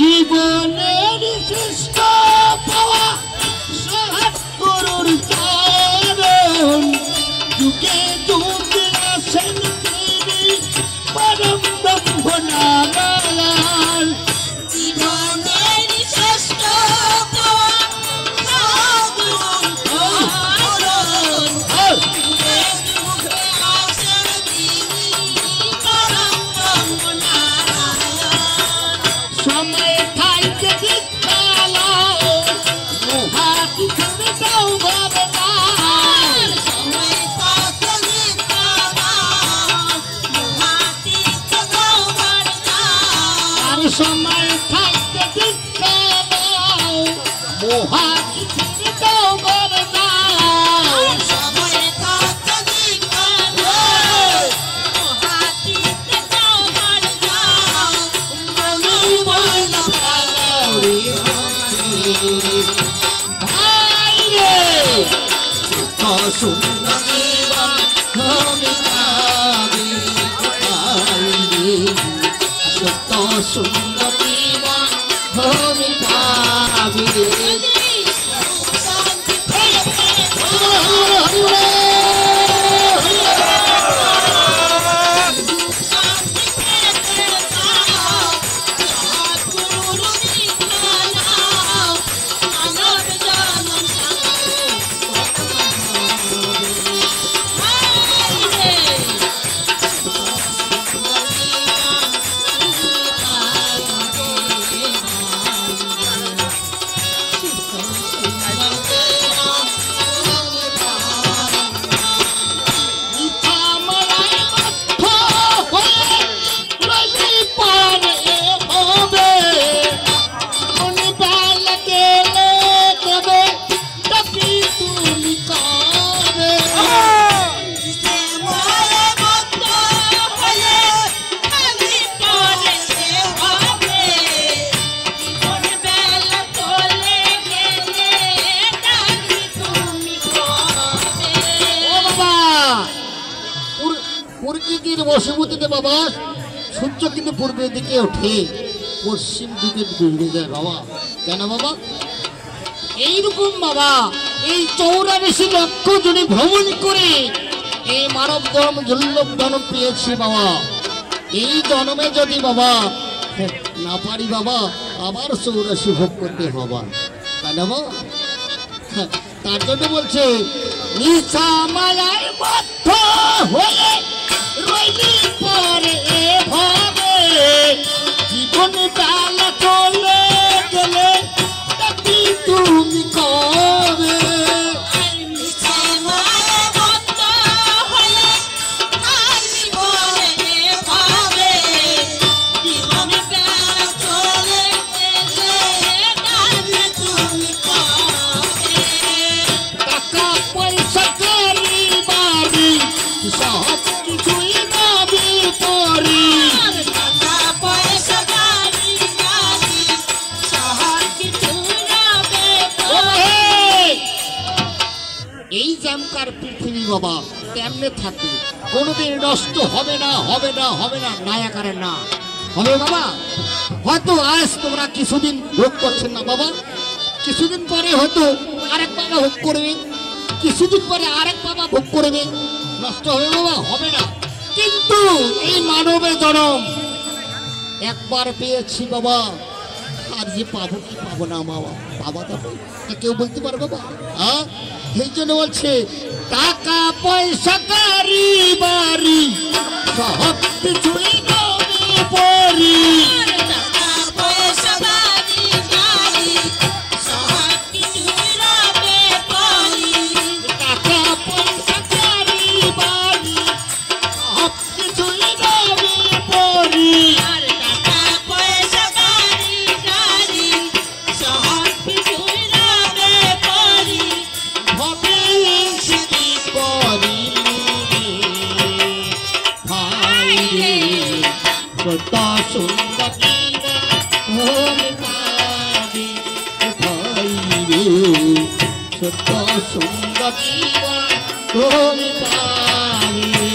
জীবনের শ্রেষ্ঠ পাওয়া সাহায্য করুন চরণ যুগে যুগে আসেন তিনি পরম ব্রহ্ম নারায়ণ জীবনের শ্রেষ্ঠ পাওয়া সাহায্য করুন যুগে যুগে আসেন তিনি পরম ব্রহ্ম নারায়ণ সময় থাইতে দীক্ষা লও মহাতিথির দাও ভগবান সময় পাতে দীক্ষা দাও মহাতীর্থ দাও বরদান আর সময় থাইতে দীক্ষা লও মহাতিথির দাও ভগবান সময় পাতে দীক্ষা দাও মহাতীর্থ দাও বরদান মনে মনে পালরি ভাই রে সুন্দর জীবন আমি পাবি সত্য সুন্দর জীবন আমি পাবি শান্তি ফেরে ফেরে শান্তি ফেরে ফেরে পাও সদ্গুরু দীক্ষা নাও মানব জন্ম আমায় বাধ্য হয়ে রইলি পারে হবে মনে ভাল গেলে তবে তবে তুমি কবে প্রকৃতির বশবর্তীতে বাবা সূর্য কিন্তু পূর্বের দিকে ওঠে পশ্চিম দিকে ডুবে যায় বাবা কেন বাবা এইরকম বাবা এই 84 লক্ষ জনে ভ্রমণ করে এই মানব জন্ম দুর্লভ জন্ম পেয়েছি বাবা এই জন্মে যদি বাবা না পারি বাবা আবার 84 ভোগ করতে হবে কেন বাবা তার জন্য বলছে নিশা মালায় বাধ্য হয়ে রইলি পরে ভাবে জীবন ডালা চলে গেলে তাকে তুমি কবে টাকা পয়সা করি বাড়ি সব কিছুই নবী পরি এই জামকার পৃথিবী বাবা তেমনে থাকবে কোনোদিন নষ্ট হবে না হবে না হবে না নায়াকারের না হবে বাবা হয়তো আজ তোমরা কিছুদিন ভোগ করছেন না বাবা কিছুদিন পরে হয়তো আরেক বাবা ভোগ করবে কিছুদিন পরে আরেক বাবা ভোগ করবে নষ্ট হবে বাবা হবে না কিন্তু এই মানবের জন্ম একবার পেয়েছি বাবা আর যে পাবো কি পাবো না বাবা বাবা তো কেউ বলতে পারে বাবা হ্যাঁ এই জন্য বলছে টাকা পয়সা গাড়ি বাড়ি সব কিছুই নবী পরি টাকা পয়সা গাড়ি বাড়ি সব কিছুই নবী পরি ভবিষ্যৎ করিলি ভাই রে কত সুন্দর জীবন পাবি ভাই রে কত সুন্দর জীবন পাবি